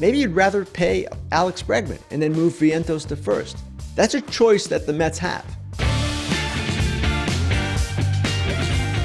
Maybe you'd rather pay Alex Bregman and then move Vientos to first. That's a choice that the Mets have.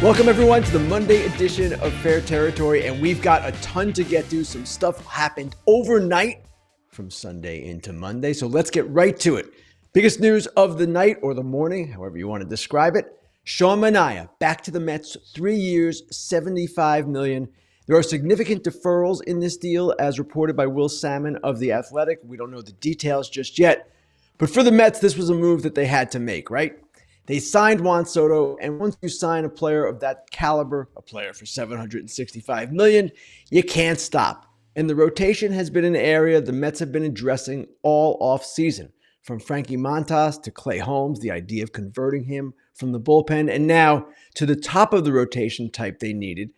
Welcome everyone to the Monday edition of Fair Territory, and we've got a ton to get to. Some stuff happened overnight from Sunday into Monday, so let's get right to it. Biggest news of the night or the morning, however you want to describe it. Sean Manaea back to the Mets, 3 years, $75 million. There are significant deferrals in this deal, as reported by Will Salmon of The Athletic. We don't know the details just yet. But for the Mets, this was a move that they had to make, right? They signed Juan Soto, and once you sign a player of that caliber, a player for $765 million, you can't stop. And the rotation has been an area the Mets have been addressing all offseason. From Frankie Montas to Clay Holmes, the idea of converting him from the bullpen, and now to the top of the rotation type they needed,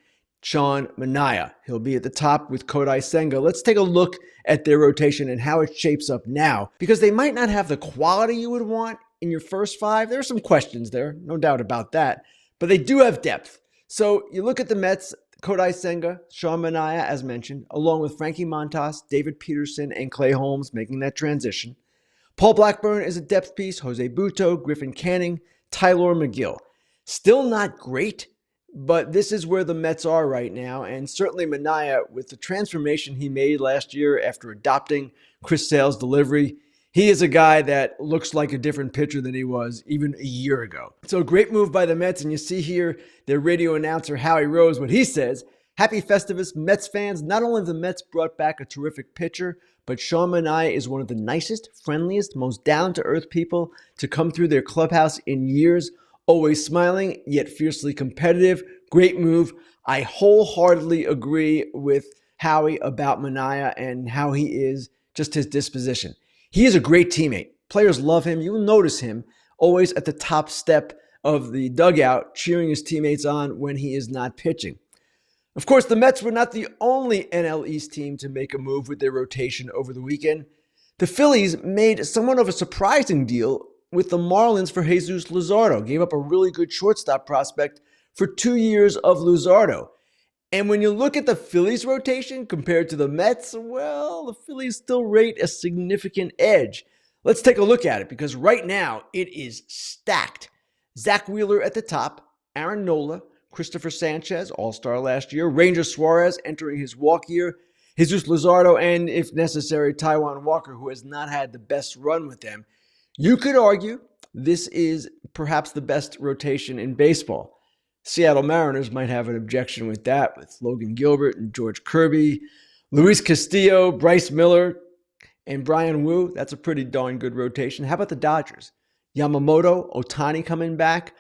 Sean Manaea. He'll be at the top with Kodai Senga. Let's take a look at their rotation and how it shapes up now, because they might not have the quality you would want in your first five. There are some questions there, no doubt about that, but they do have depth. So you look at the Mets, Kodai Senga, Sean Manaea, as mentioned, along with Frankie Montas, David Peterson, and Clay Holmes making that transition. Paul Blackburn is a depth piece, Jose Butto, Griffin Canning, Tyler McGill. Still not great, but this is where the Mets are right now, and certainly Manaea, with the transformation he made last year after adopting Chris Sale's delivery, he is a guy that looks like a different pitcher than he was even a year ago. So a great move by the Mets, and you see here their radio announcer Howie Rose, what he says: "Happy Festivus, Mets fans. Not only have the Mets brought back a terrific pitcher, but Sean Manaea is one of the nicest, friendliest, most down-to-earth people to come through their clubhouse in years. Always smiling, yet fiercely competitive. Great move." I wholeheartedly agree with Howie about Manaea and how he is, just his disposition. He is a great teammate. Players love him. You will notice him always at the top step of the dugout, cheering his teammates on when he is not pitching. Of course, the Mets were not the only NL East team to make a move with their rotation over the weekend. The Phillies made somewhat of a surprising deal with the Marlins for Jesus Luzardo. Gave up a really good shortstop prospect for 2 years of Luzardo. And when you look at the Phillies rotation compared to the Mets, well, the Phillies still rate a significant edge. Let's take a look at it, because right now it is stacked. Zach Wheeler at the top, Aaron Nola, Christopher Sanchez, all-star last year, Ranger Suarez entering his walk year, Jesus Luzardo, and if necessary, Taijuan Walker, who has not had the best run with them. You could argue this is perhaps the best rotation in baseball. Seattle Mariners might have an objection with that, with Logan Gilbert and George Kirby, Luis Castillo, Bryce Miller, and Brian Wu. That's a pretty darn good rotation. How about the Dodgers? Yamamoto, Ohtani coming back,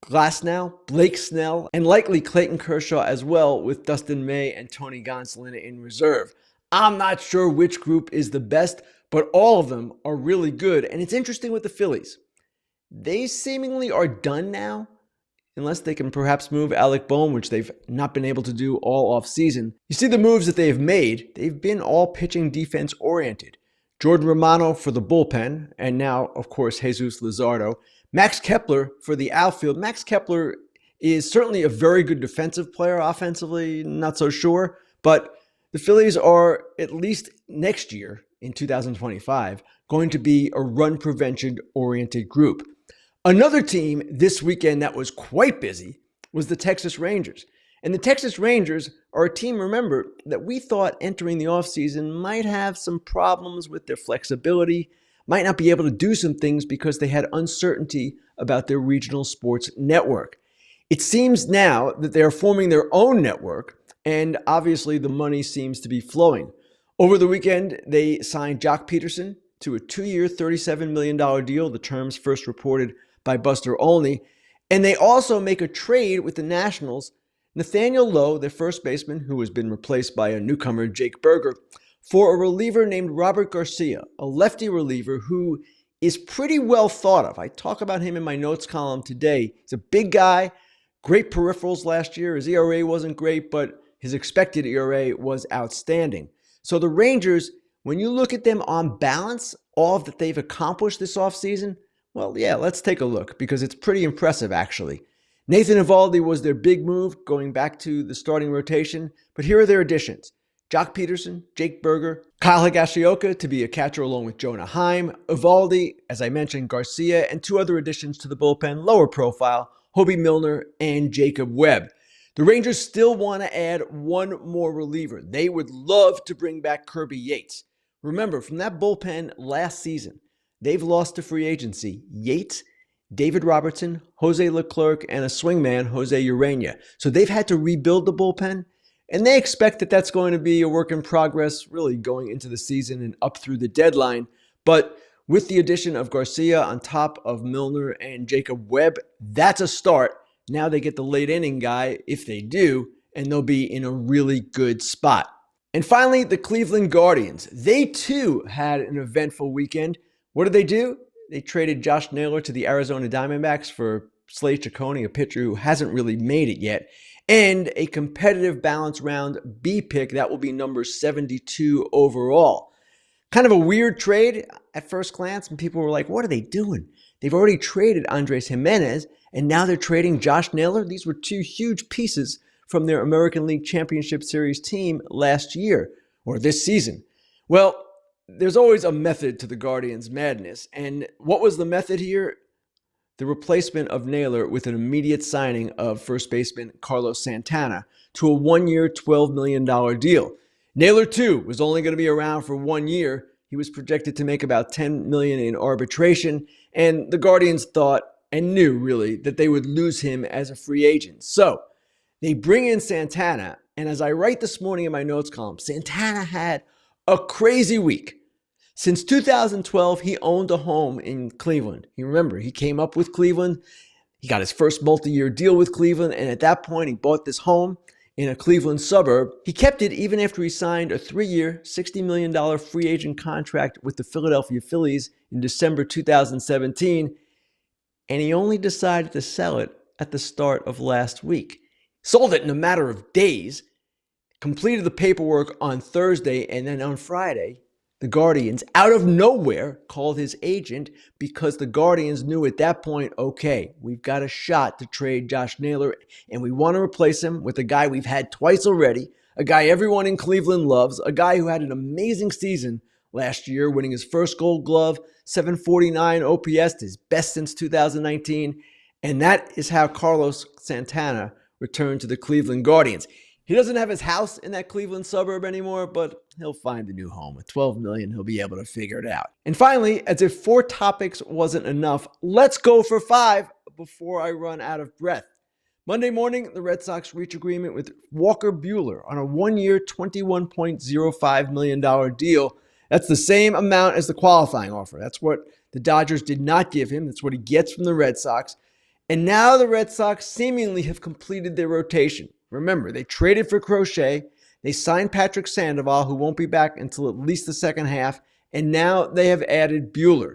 Glasnow, Blake Snell, and likely Clayton Kershaw as well, with Dustin May and Tony Gonsolin in reserve. I'm not sure which group is the best, but all of them are really good. And it's interesting with the Phillies. They seemingly are done now, unless they can perhaps move Alec Bohm, which they've not been able to do all offseason. You see the moves that they have made, they've been all pitching defense oriented. Jordan Romano for the bullpen, and now, of course, Jesus Luzardo. Max Kepler for the outfield. Max Kepler is certainly a very good defensive player. Offensively, not so sure, but the Phillies are, at least next year, in 2025, going to be a run prevention-oriented group. Another team this weekend that was quite busy was the Texas Rangers. And the Texas Rangers are a team, remember, that we thought entering the offseason might have some problems with their flexibility, might not be able to do some things because they had uncertainty about their regional sports network. It seems now that they are forming their own network, and obviously the money seems to be flowing. Over the weekend, they signed Jock Peterson to a 2-year, $37 million deal, the terms first reported by Buster Olney. And they also make a trade with the Nationals, Nathaniel Lowe, their first baseman, who has been replaced by a newcomer, Jake Berger, for a reliever named Robert Garcia, a lefty reliever who is pretty well thought of. I talk about him in my notes column today. He's a big guy, great peripherals last year. His ERA wasn't great, but his expected ERA was outstanding. So the Rangers, when you look at them on balance, all that they've accomplished this offseason, well, yeah, let's take a look, because it's pretty impressive, actually. Nathan Eovaldi was their big move, going back to the starting rotation, but here are their additions. Jock Peterson, Jake Berger, Kyle Higashioka to be a catcher along with Jonah Heim, Evaldi, as I mentioned, Garcia, and two other additions to the bullpen, lower profile, Hobie Milner and Jacob Webb. The Rangers still want to add one more reliever. They would love to bring back Kirby Yates. Remember, from that bullpen last season, they've lost to free agency Yates, David Robertson, Jose Leclerc, and a swingman, Jose Urena. So they've had to rebuild the bullpen, and they expect that that's going to be a work in progress, really going into the season and up through the deadline. But with the addition of Garcia on top of Milner and Jacob Webb, that's a start. Now they get the late inning guy, if they do, and they'll be in a really good spot. And finally, the Cleveland Guardians. They too had an eventful weekend. What did they do? They traded Josh Naylor to the Arizona Diamondbacks for Slade Ciccone, a pitcher who hasn't really made it yet, and a competitive balance round B pick that will be number 72 overall. Kind of a weird trade at first glance, and people were like, what are they doing? They've already traded Andres Jimenez, and now they're trading Josh Naylor. These were two huge pieces from their American League Championship Series team last year, or this season. Well, there's always a method to the Guardians' madness, and what was the method here? The replacement of Naylor with an immediate signing of first baseman Carlos Santana to a one-year, $12 million deal. Naylor, too, was only going to be around for 1 year. He was projected to make about $10 million in arbitration, and the Guardians thought and knew, really, that they would lose him as a free agent. So they bring in Santana, and as I write this morning in my notes column, Santana had a crazy week. Since 2012, he owned a home in Cleveland. You remember, he came up with Cleveland. He got his first multi-year deal with Cleveland, and at that point, he bought this home in a Cleveland suburb. He kept it even after he signed a 3-year, $60 million free agent contract with the Philadelphia Phillies in December 2017, and he only decided to sell it at the start of last week. Sold it in a matter of days, completed the paperwork on Thursday, and then on Friday, the Guardians, out of nowhere, called his agent because the Guardians knew at that point, okay, we've got a shot to trade Josh Naylor, and we want to replace him with a guy we've had twice already, a guy everyone in Cleveland loves, a guy who had an amazing season last year, winning his first Gold Glove, 749 OPS, his best since 2019, and that is how Carlos Santana returned to the Cleveland Guardians. He doesn't have his house in that Cleveland suburb anymore, but he'll find a new home. With $12 million, he'll be able to figure it out. And finally, as if 4 topics wasn't enough, let's go for 5 before I run out of breath. Monday morning, the Red Sox reach agreement with Walker Buehler on a 1-year, $21.05 million deal. That's the same amount as the qualifying offer. That's what the Dodgers did not give him. That's what he gets from the Red Sox. And now the Red Sox seemingly have completed their rotation. Remember, they traded for Crochet, they signed Patrick Sandoval, who won't be back until at least the second half, and now they have added Buehler.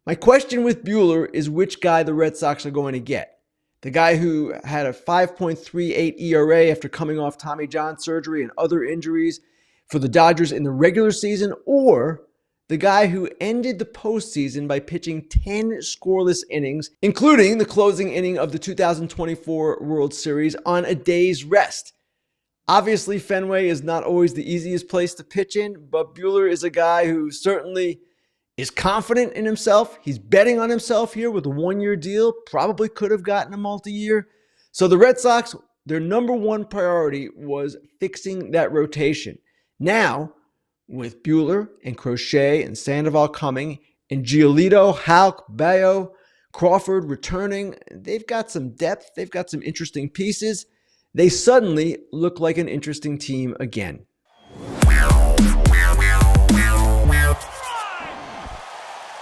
My question with Buehler is which guy the Red Sox are going to get. The guy who had a 5.38 ERA after coming off Tommy John surgery and other injuries for the Dodgers in the regular season, or the guy who ended the postseason by pitching 10 scoreless innings, including the closing inning of the 2024 World Series on a day's rest. Obviously, Fenway is not always the easiest place to pitch in, but Buehler is a guy who certainly is confident in himself. He's betting on himself here with a 1-year deal, probably could have gotten a multi-year. So the Red Sox, their number one priority was fixing that rotation. Now, with Buehler and Crochet and Sandoval coming, and Giolito, Houck, Bayo, Crawford returning, they've got some depth. They've got some interesting pieces. They suddenly look like an interesting team again.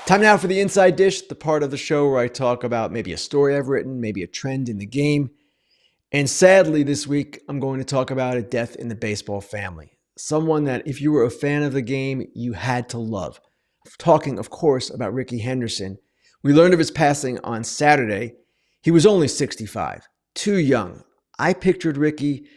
Time now for the Inside Dish, the part of the show where I talk about maybe a story I've written, maybe a trend in the game. And sadly, this week, I'm going to talk about a death in the baseball family. Someone that if you were a fan of the game, you had to love. I'm talking, of course, about Rickey Henderson. We learned of his passing on Saturday. He was only 65, too young. I pictured Rickey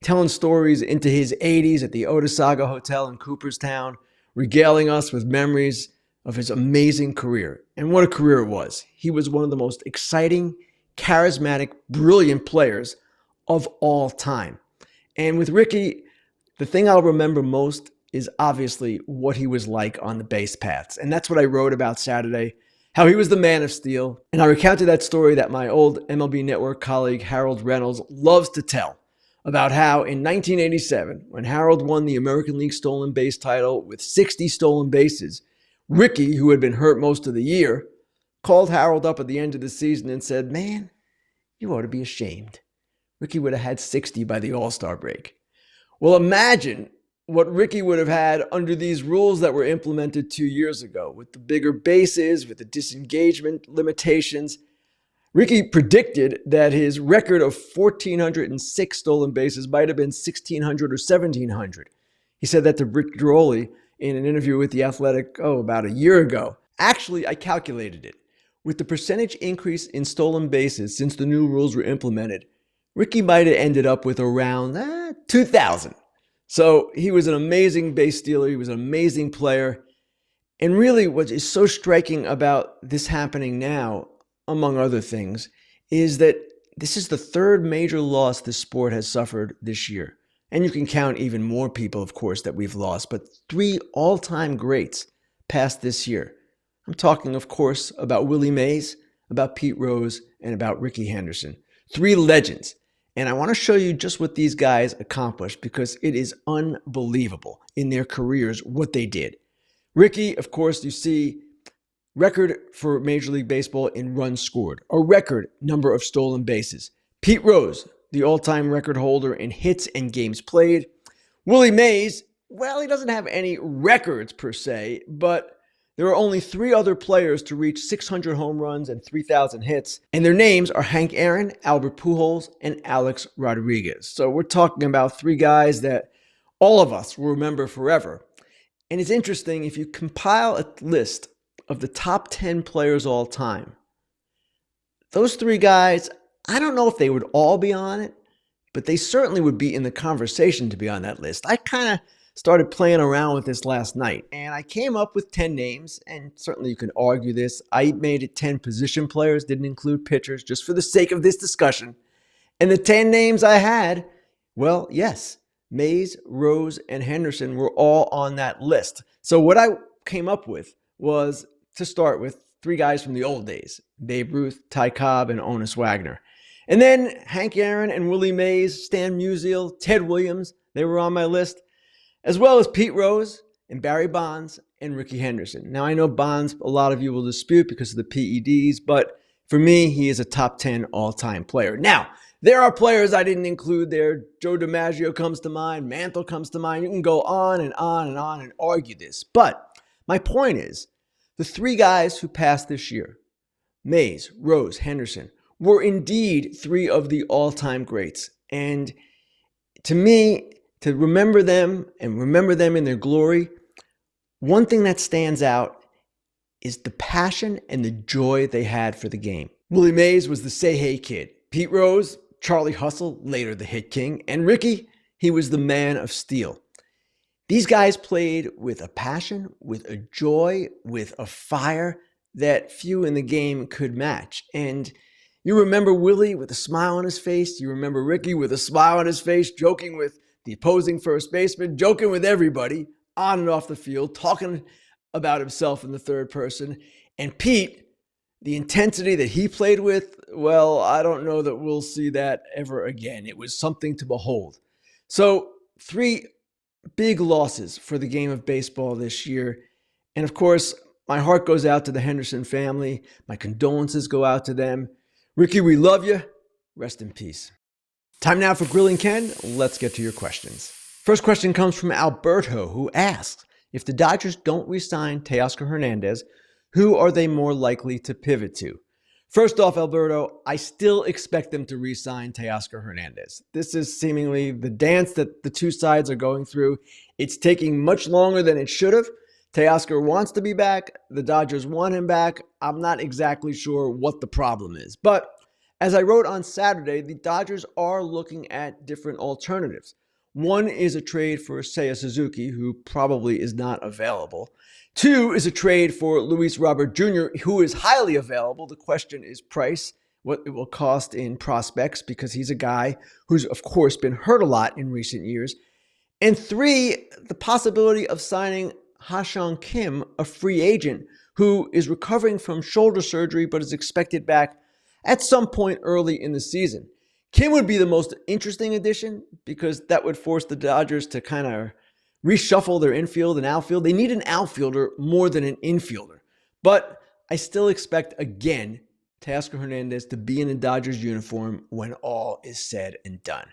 telling stories into his 80s at the Otesaga Hotel in Cooperstown, regaling us with memories of his amazing career. And what a career it was. He was one of the most exciting, charismatic, brilliant players of all time. And with Rickey, The thing I'll remember most is obviously what he was like on the base paths. And that's what I wrote about Saturday, how he was the man of steel. And I recounted that story that my old MLB Network colleague Harold Reynolds loves to tell about how in 1987, when Harold won the American League stolen base title with 60 stolen bases, Ricky, who had been hurt most of the year, called Harold up at the end of the season and said, "Man, you ought to be ashamed. Ricky would have had 60 by the All-Star break." Well, imagine what Ricky would have had under these rules that were implemented 2 years ago with the bigger bases, with the disengagement limitations. Ricky predicted that his record of 1,406 stolen bases might have been 1,600 or 1,700. He said that to Rick Drolli in an interview with The Athletic, about a year ago. Actually, I calculated it. With the percentage increase in stolen bases since the new rules were implemented, Ricky might have ended up with around 2,000. So he was an amazing base stealer. He was an amazing player. And really what is so striking about this happening now, among other things, is that this is the third major loss this sport has suffered this year. And you can count even more people, of course, that we've lost, but 3 all-time greats passed this year. I'm talking, of course, about Willie Mays, about Pete Rose, and about Ricky Henderson. 3 legends. And I want to show you just what these guys accomplished because it is unbelievable in their careers what they did. Ricky, of course, you see, record for Major League Baseball in runs scored, a record number of stolen bases. Pete Rose, the all-time record holder in hits and games played. Willie Mays, well, he doesn't have any records per se, but there are only 3 other players to reach 600 home runs and 3,000 hits, and their names are Hank Aaron, Albert Pujols, and Alex Rodriguez. So we're talking about 3 guys that all of us will remember forever. And it's interesting, if you compile a list of the top 10 players all time, those 3 guys, I don't know if they would all be on it, but they certainly would be in the conversation to be on that list. I kind of started playing around with this last night, and I came up with 10 names, and certainly you can argue this. I made it 10 position players, didn't include pitchers, just for the sake of this discussion. And the 10 names I had, well, yes, Mays, Rose, and Henderson were all on that list. So what I came up with was, to start with, 3 guys from the old days, Babe Ruth, Ty Cobb, and Honus Wagner. And then Hank Aaron and Willie Mays, Stan Musial, Ted Williams, they were on my list, as well as Pete Rose and Barry Bonds and Ricky Henderson. Now, I know Bonds, a lot of you will dispute because of the PEDs, but for me, he is a top 10 all-time player. Now, there are players I didn't include there. Joe DiMaggio comes to mind. Mantle comes to mind. You can go on and on and on and argue this. But my point is, the 3 guys who passed this year, Mays, Rose, Henderson, were indeed 3 of the all-time greats. And to me, to remember them and remember them in their glory, one thing that stands out is the passion and the joy they had for the game. Willie Mays was the say-hey kid. Pete Rose, Charlie Hustle, later the hit king. And Ricky, he was the man of steel. These guys played with a passion, with a joy, with a fire that few in the game could match. And you remember Willie with a smile on his face. You remember Ricky with a smile on his face, joking with the opposing first baseman, joking with everybody on and off the field, talking about himself in the third person. And Pete, the intensity that he played with, well, I don't know that we'll see that ever again. It was something to behold. So 3 big losses for the game of baseball this year. And of course, my heart goes out to the Henderson family. My condolences go out to them. Ricky, we love you. Rest in peace. Time now for Grilling Ken. Let's get to your questions. First question comes from Alberto, who asks, if the Dodgers don't re-sign Teoscar Hernandez, who are they more likely to pivot to? First off, Alberto, I still expect them to re-sign Teoscar Hernandez. This is seemingly the dance that the 2 sides are going through. It's taking much longer than it should have. Teoscar wants to be back. The Dodgers want him back. I'm not exactly sure what the problem is. But as I wrote on Saturday, the Dodgers are looking at different alternatives. One is a trade for Seiya Suzuki, who probably is not available. 2 is a trade for Luis Robert Jr., who is highly available. The question is price, what it will cost in prospects, because he's a guy who's, of course, been hurt a lot in recent years. And 3, the possibility of signing Ha-Seong Kim, a free agent who is recovering from shoulder surgery but is expected back at some point early in the season. Kim would be the most interesting addition because that would force the Dodgers to kind of reshuffle their infield and outfield. They need an outfielder more than an infielder. But I still expect, again, Teoscar Hernandez to be in a Dodgers uniform when all is said and done.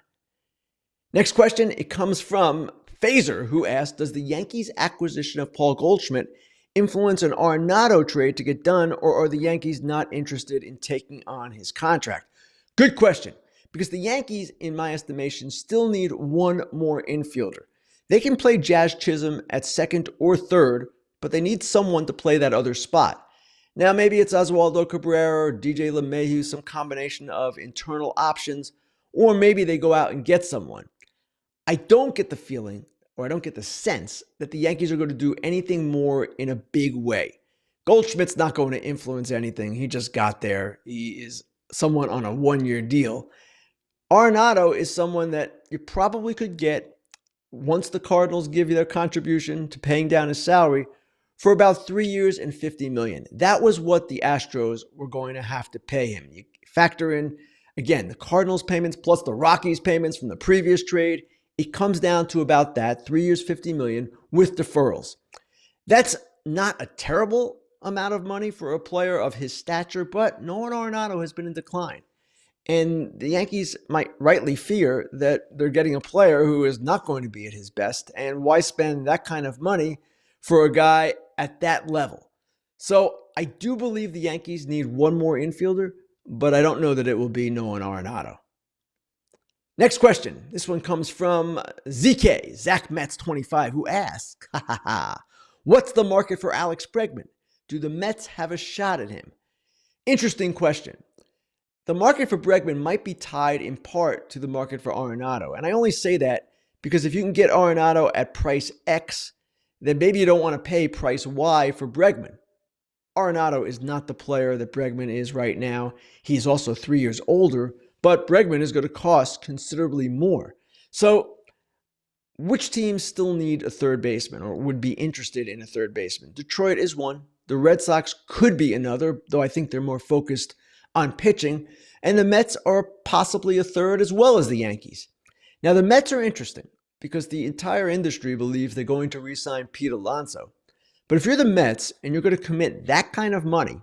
Next question, it comes from Phaser, who asked, does the Yankees' acquisition of Paul Goldschmidt influence an Arenado trade to get done, or are the Yankees not interested in taking on his contract? Good question, because the Yankees, in my estimation, still need one more infielder. They can play Jazz Chisholm at second or third, but they need someone to play that other spot. Now, maybe it's Oswaldo Cabrera or DJ LeMahieu, some combination of internal options, or maybe they go out and get someone. I don't get the feeling, or I don't get the sense, that the Yankees are going to do anything more in a big way. Goldschmidt's not going to influence anything. He just got there. He is someone on a one-year deal. Arenado is someone that you probably could get once the Cardinals give you their contribution to paying down his salary for about 3 years and $50 million. That was what the Astros were going to have to pay him. You factor in, again, the Cardinals payments plus the Rockies payments from the previous trade. It comes down to about that, 3 years, $50 million with deferrals. That's not a terrible amount of money for a player of his stature, but Nolan Arenado has been in decline. And the Yankees might rightly fear that they're getting a player who is not going to be at his best. And why spend that kind of money for a guy at that level? So I do believe the Yankees need one more infielder, but I don't know that it will be Nolan Arenado. Next question. This one comes from ZK, Zach Metz 25, who asks, what's the market for Alex Bregman? Do the Mets have a shot at him? Interesting question. The market for Bregman might be tied in part to the market for Arenado. And I only say that because if you can get Arenado at price X, then maybe you don't want to pay price Y for Bregman. Arenado is not the player that Bregman is right now. He's also 3 years older, but Bregman is going to cost considerably more. So which teams still need a third baseman or would be interested in a third baseman? Detroit is one. The Red Sox could be another, though I think they're more focused on pitching. And the Mets are possibly a third as well as the Yankees. Now, the Mets are interesting because the entire industry believes they're going to re-sign Pete Alonso. But if you're the Mets and you're going to commit that kind of money,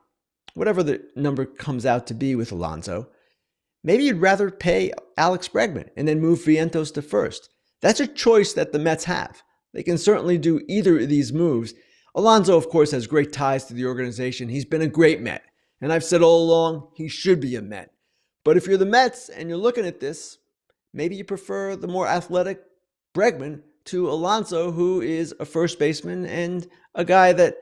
whatever the number comes out to be with Alonso, maybe you'd rather pay Alex Bregman and then move Vientos to first. That's a choice that the Mets have. They can certainly do either of these moves. Alonso, of course, has great ties to the organization. He's been a great Met. And I've said all along, he should be a Met. But if you're the Mets and you're looking at this, maybe you prefer the more athletic Bregman to Alonso, who is a first baseman and a guy that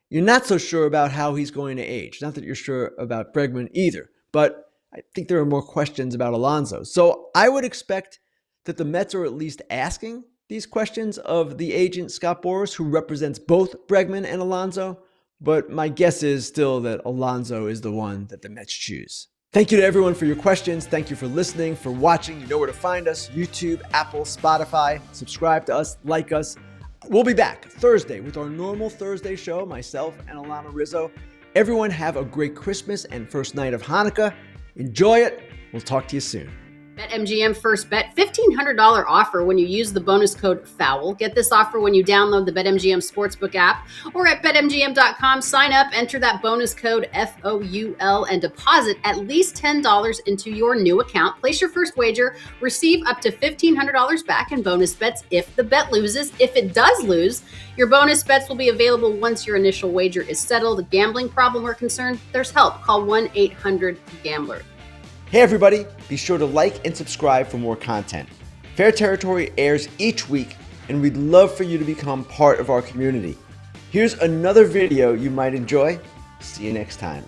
you're not so sure about how he's going to age. Not that you're sure about Bregman either, but I think there are more questions about Alonso. So I would expect that the Mets are at least asking these questions of the agent Scott Boras, who represents both Bregman and Alonso. But my guess is still that Alonso is the one that the Mets choose. Thank you to everyone for your questions. Thank you for listening, for watching. You know where to find us: YouTube, Apple, Spotify. Subscribe to us, like us. We'll be back Thursday with our normal Thursday show, myself and Alana Rizzo. Everyone have a great Christmas and first night of Hanukkah. Enjoy it. We'll talk to you soon. BetMGM first bet $1,500 offer when you use the bonus code FOUL. Get this offer when you download the BetMGM Sportsbook app or at BetMGM.com. Sign up, enter that bonus code FOUL, and deposit at least $10 into your new account. Place your first wager, receive up to $1,500 back in bonus bets if the bet loses. If it does lose, your bonus bets will be available once your initial wager is settled. A gambling problem or concern? There's help. Call 1-800-GAMBLER. Hey everybody, be sure to like and subscribe for more content. Fair Territory airs each week, and we'd love for you to become part of our community. Here's another video you might enjoy. See you next time.